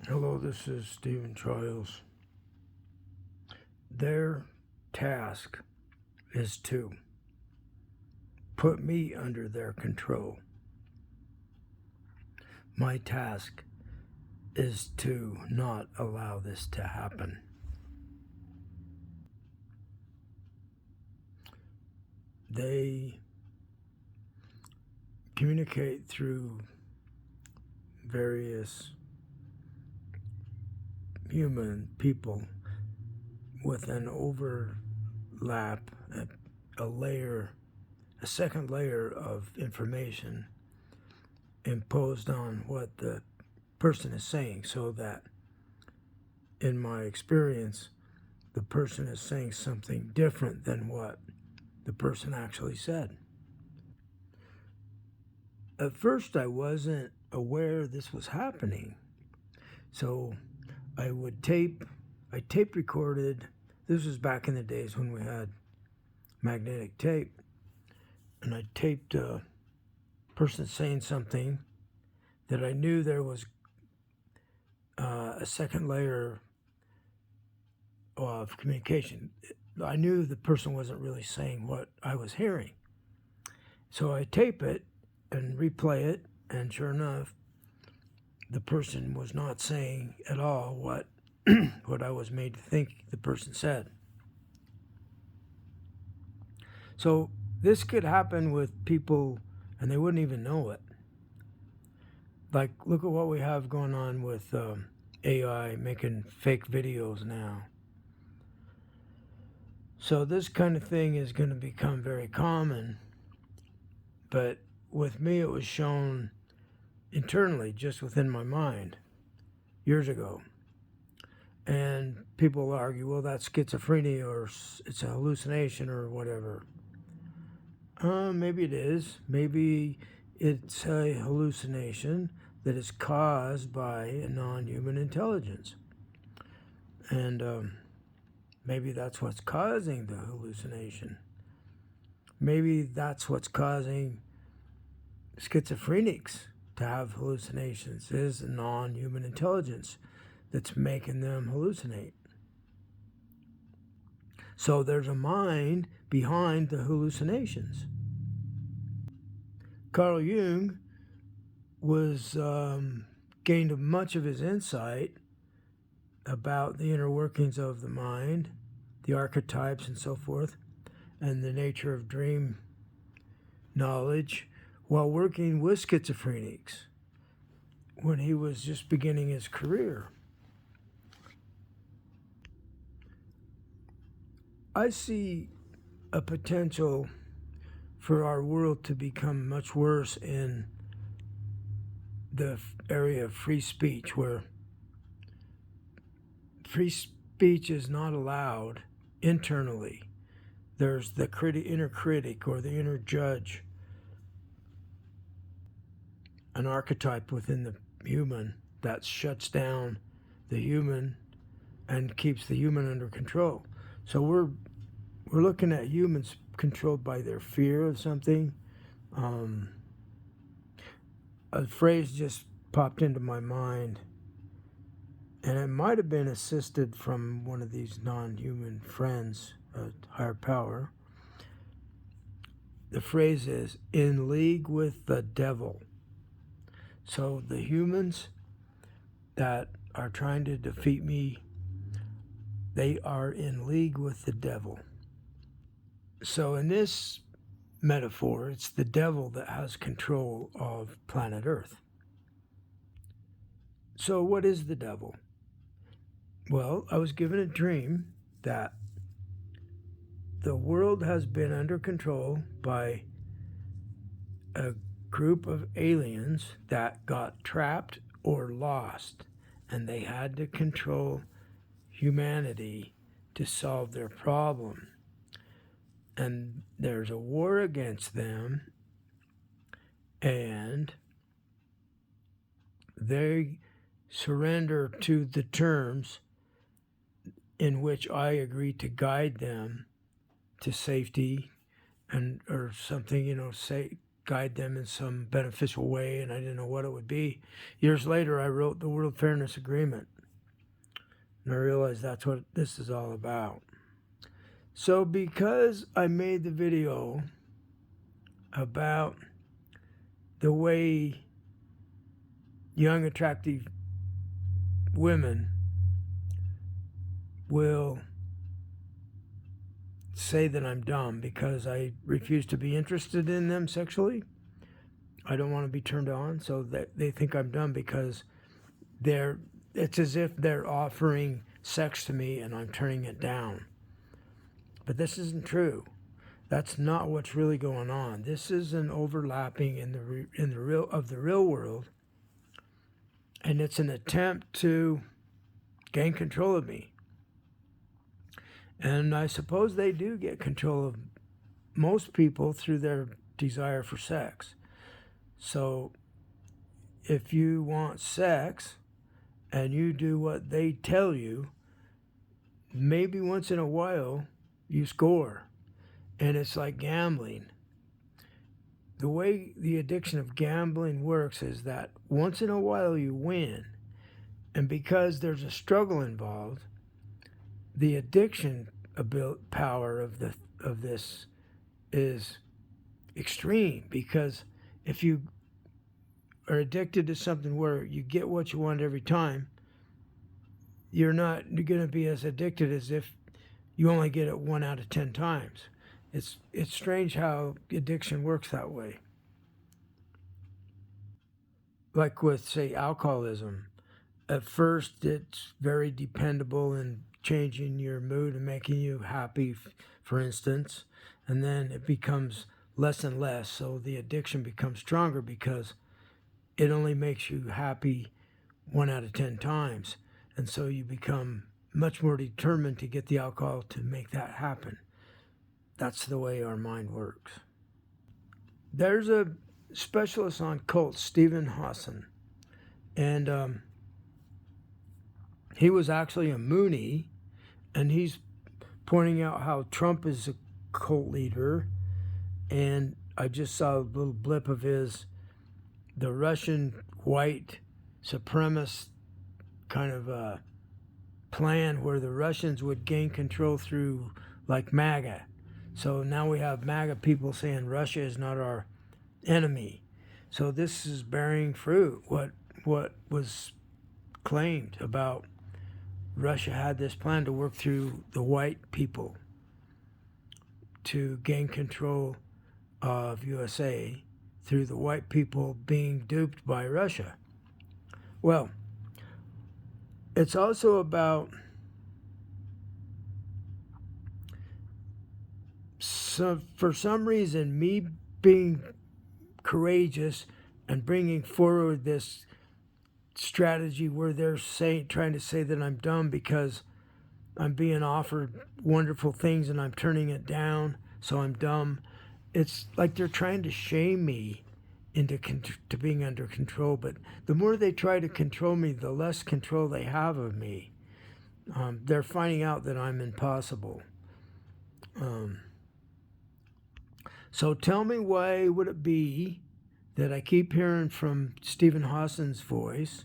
Hello, this is Stephen Childs. Their task is to put me under their control. My task is to not allow this to happen. They communicate through various human people with an overlap, a second layer of information imposed on what the person is saying, so that in my experience, the person is saying something different than what the person actually said. At first, I wasn't aware this was happening. So I tape recorded. This was back in the days when we had magnetic tape. And I taped a person saying something that I knew there was a second layer of communication. I knew the person wasn't really saying what I was hearing. So I tape it and replay it, and sure enough, the person was not saying at all what what I was made to think the person said. So this could happen with people and they wouldn't even know it. Like, look at what we have going on with AI making fake videos now. So this kind of thing is going to become very common, but with me it was shown internally, just within my mind, years ago. And people argue, well, that's schizophrenia or it's a hallucination or whatever. Maybe it is. Maybe it's a hallucination that is caused by a non-human intelligence. And maybe that's what's causing the hallucination. Maybe that's what's causing schizophrenics to have hallucinations, is a non-human intelligence that's making them hallucinate. So there's a mind behind the hallucinations. Carl Jung was gained much of his insight about the inner workings of the mind, the archetypes and so forth, and the nature of dream knowledge while working with schizophrenics when he was just beginning his career. I see a potential for our world to become much worse in the area of free speech, where free speech is not allowed internally. There's the inner critic or the inner judge, an archetype within the human that shuts down the human and keeps the human under control. So we're looking at humans controlled by their fear of something. A phrase just popped into my mind, and it might have been assisted from one of these non-human friends, a higher power. The phrase is, in league with the devil. So the humans that are trying to defeat me, they are in league with the devil. So in this metaphor, it's the devil that has control of planet Earth. So what is the devil? Well, I was given a dream that the world has been under control by a group of aliens that got trapped or lost, and they had to control humanity to solve their problem. And there's a war against them, and they surrender to the terms in which I agree to guide them to safety, and or something, say guide them in some beneficial way, and I didn't know what it would be. Years later, I wrote the World Fairness Agreement, and I realized that's what this is all about. So because I made the video about the way young, attractive women will say that I'm dumb because I refuse to be interested in them sexually. I don't want to be turned on, so that they think I'm dumb because it's as if they're offering sex to me and I'm turning it down. But this isn't true. That's not what's really going on. This is an overlapping in the real world, and it's an attempt to gain control of me. And I suppose they do get control of most people through their desire for sex. So if you want sex and you do what they tell you, maybe once in a while you score. And it's like gambling. The way the addiction of gambling works is that once in a while you win. And because there's a struggle involved, the addiction power of this is extreme. Because if you are addicted to something where you get what you want every time, you're going to be as addicted as if you only get it 1 out of 10 times. It's strange how addiction works that way. Like with, say, alcoholism. At first, it's very dependable in changing your mood and making you happy, for instance. And then it becomes less and less. So the addiction becomes stronger because it only makes you happy 1 out of 10 times. And so you become much more determined to get the alcohol to make that happen. That's the way our mind works. There's a specialist on cults, Stephen Hassan, and he was actually a Moonie, and he's pointing out how Trump is a cult leader, and I just saw a little blip of the Russian white supremacist kind of plan where the Russians would gain control through like MAGA. So now we have MAGA people saying Russia is not our enemy. So this is bearing fruit. What was claimed about Russia had this plan to work through the white people to gain control of USA through the white people being duped by Russia. Well, it's also about for some reason, me being courageous and bringing forward this strategy where they're trying to say that I'm dumb because I'm being offered wonderful things and I'm turning it down, so I'm dumb. It's like they're trying to shame me into to being under control. But the more they try to control me, the less control they have of me. They're finding out that I'm impossible. So tell me, why would it be that I keep hearing from Stephen Hassan's voice?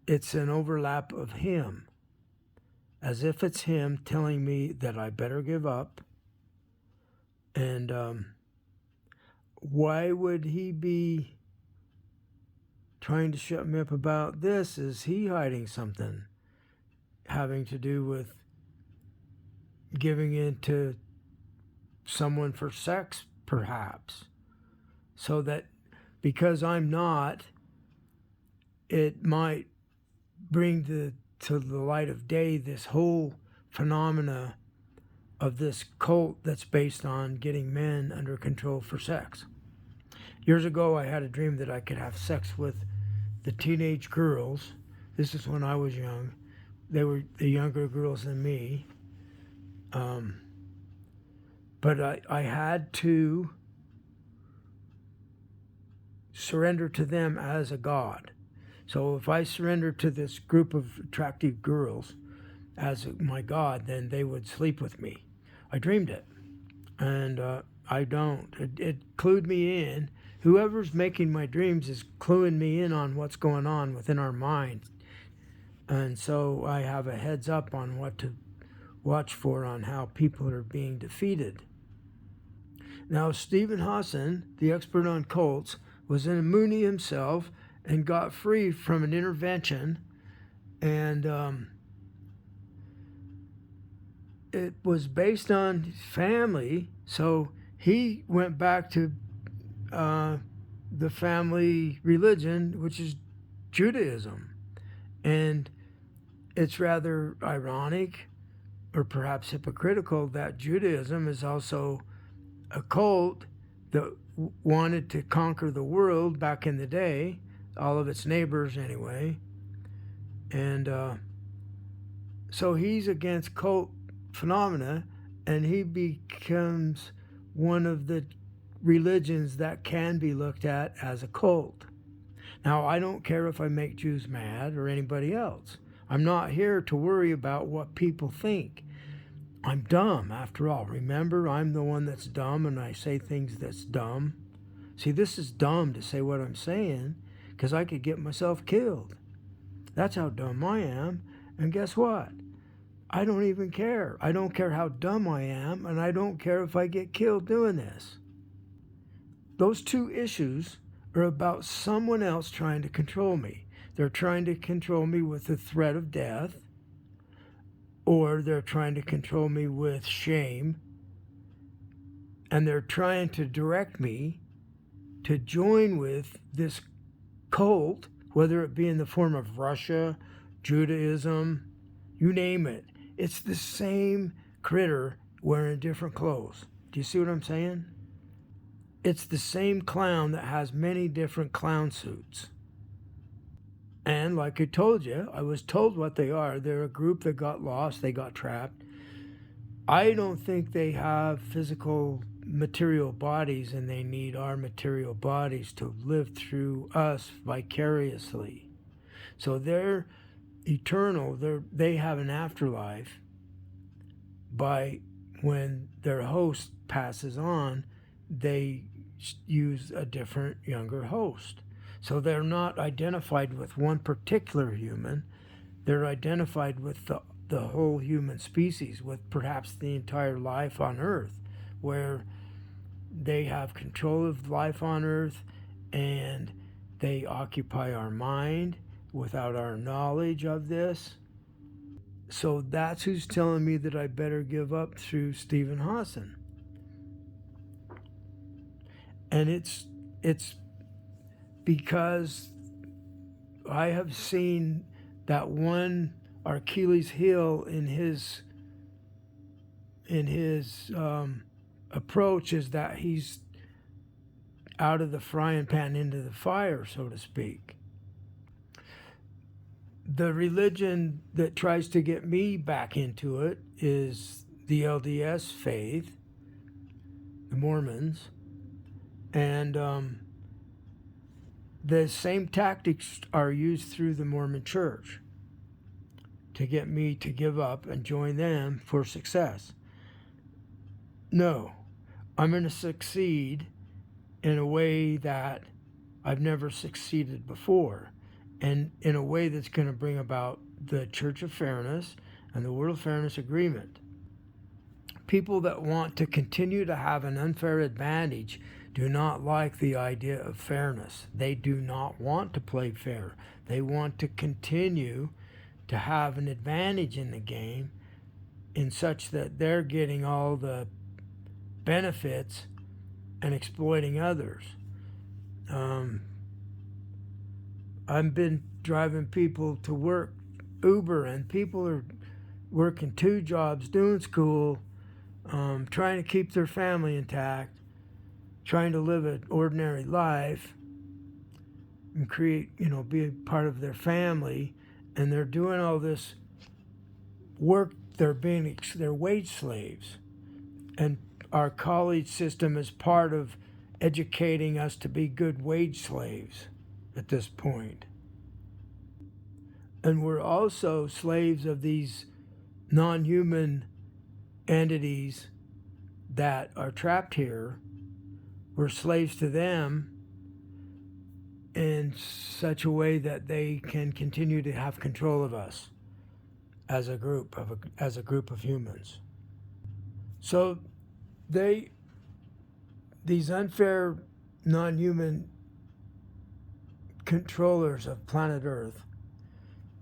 It's an overlap of him, as if it's him telling me that I better give up. And why would he be trying to shut me up about this? Is he hiding something having to do with giving in to someone for sex, perhaps? So that because I'm not, it might bring to the light of day this whole phenomena of this cult that's based on getting men under control for sex. Years ago, I had a dream that I could have sex with the teenage girls. This is when I was young. They were the younger girls than me. But I had to surrender to them as a god. So if I surrendered to this group of attractive girls as my god, then they would sleep with me. I dreamed it. And I don't. It clued me in. Whoever's making my dreams is cluing me in on what's going on within our mind. And so I have a heads up on what to watch for on how people are being defeated. Now, Stephen Hassan, the expert on cults, was in a Mooney himself and got free from an intervention. And it was based on his family. So he went back to the family religion, which is Judaism. And it's rather ironic or perhaps hypocritical that Judaism is also a cult that wanted to conquer the world back in the day, all of its neighbors anyway. And so he's against cult phenomena, and he becomes one of the religions that can be looked at as a cult. Now, I don't care if I make Jews mad or anybody else. I'm not here to worry about what people think. I'm dumb, after all. Remember, I'm the one that's dumb, and I say things that's dumb. See, this is dumb to say what I'm saying, because I could get myself killed. That's how dumb I am. And guess what? I don't even care. I don't care how dumb I am, and I don't care if I get killed doing this. Those two issues are about someone else trying to control me. They're trying to control me with the threat of death, or they're trying to control me with shame, and they're trying to direct me to join with this cult, whether it be in the form of Russia, Judaism, you name it. It's the same critter wearing different clothes. Do you see what I'm saying? It's the same clown that has many different clown suits. And like I told you, I was told what they are. They're a group that got lost, they got trapped. I don't think they have physical material bodies, and they need our material bodies to live through us vicariously. So they're eternal. They have an afterlife by when their host passes on, they use a different, younger host. So they're not identified with one particular human. They're identified with the whole human species, with perhaps the entire life on Earth, where they have control of life on Earth, and they occupy our mind without our knowledge of this. So that's who's telling me that I better give up through Stephen Hassan. And it's because I have seen that one Achilles heel in his approach is that he's out of the frying pan into the fire, so to speak. The religion that tries to get me back into it is the LDS faith, the Mormons, and the same tactics are used through the Mormon Church to get me to give up and join them for success. No, I'm going to succeed in a way that I've never succeeded before, and in a way that's going to bring about the Church of Fairness and the World Fairness Agreement. People that want to continue to have an unfair advantage do not like the idea of fairness. They do not want to play fair. They want to continue to have an advantage in the game in such that they're getting all the benefits and exploiting others. I've been driving people to work, Uber, and people are working 2 jobs, doing school, trying to keep their family intact, trying to live an ordinary life and create, be a part of their family, and they're doing all this work. They're wage slaves, and our college system is part of educating us to be good wage slaves at this point. And we're also slaves of these non-human entities that are trapped here. We're slaves to them in such a way that they can continue to have control of us as a group of humans. So these unfair non-human controllers of planet Earth,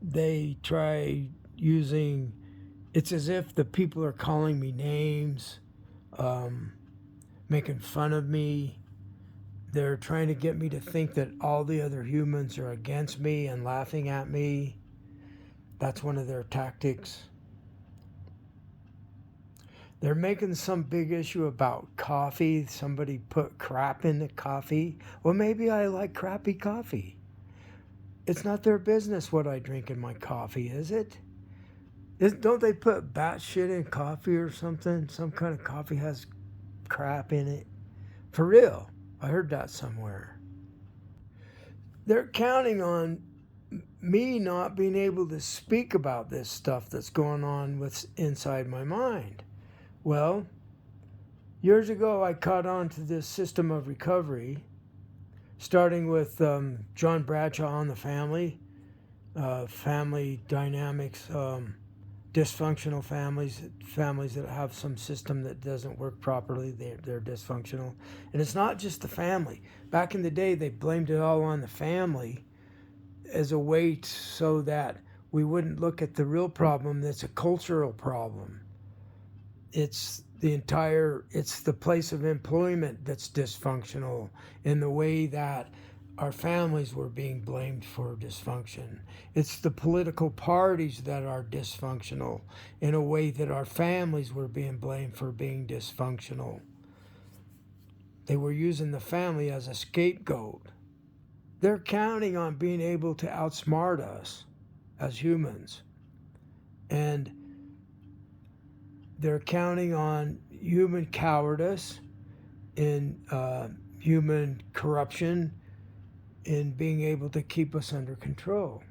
they try using, it's as if the people are calling me names, making fun of me. They're trying to get me to think that all the other humans are against me and laughing at me. That's one of their tactics. They're making some big issue about coffee. Somebody put crap in the coffee. Well, maybe I like crappy coffee. It's not their business what I drink in my coffee, is it? Don't they put bat shit in coffee or something? Some kind of coffee has crap in it. For real. I heard that somewhere. They're counting on me not being able to speak about this stuff that's going on inside my mind. Well, years ago I caught on to this system of recovery, starting with John Bradshaw on the family dynamics, dysfunctional families that have some system that doesn't work properly, they're dysfunctional. And it's not just the family. Back in the day, they blamed it all on the family as a way so that we wouldn't look at the real problem that's a cultural problem. It's the place of employment that's dysfunctional in the way that our families were being blamed for dysfunction. It's the political parties that are dysfunctional in a way that our families were being blamed for being dysfunctional. They were using the family as a scapegoat. They're counting on being able to outsmart us as humans. And they're counting on human cowardice and human corruption in being able to keep us under control.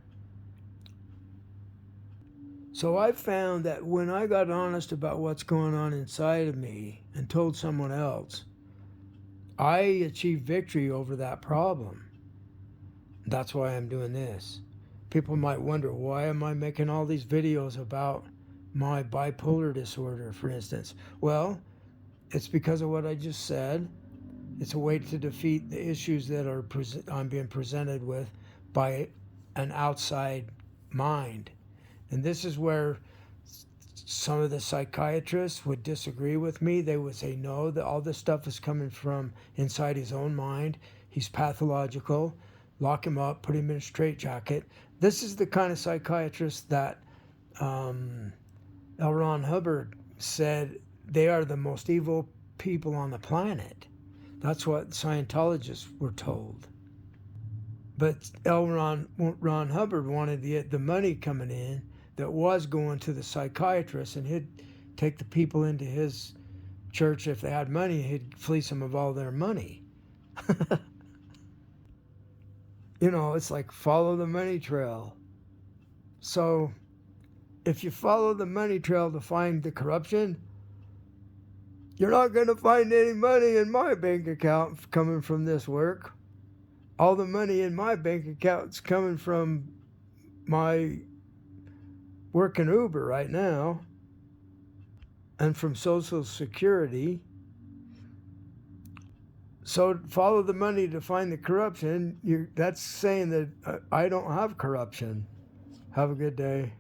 So I found that when I got honest about what's going on inside of me and told someone else, I achieved victory over that problem. That's why I'm doing this. People might wonder, why am I making all these videos about my bipolar disorder, for instance? Well, it's because of what I just said. It's a way to defeat the issues that I'm being presented with by an outside mind. And this is where some of the psychiatrists would disagree with me. They would say, no, that all this stuff is coming from inside his own mind. He's pathological. Lock him up, put him in a straitjacket. This is the kind of psychiatrist that L. Ron Hubbard said they are the most evil people on the planet. That's what Scientologists were told. But Ron Hubbard wanted the money coming in that was going to the psychiatrist, and he'd take the people into his church. If they had money, he'd fleece them of all their money. You know, it's like follow the money trail. So if you follow the money trail to find the corruption, you're not going to find any money in my bank account coming from this work. All the money in my bank account's coming from my working Uber right now and from Social Security. So follow the money to find the corruption. That's saying that I don't have corruption. Have a good day.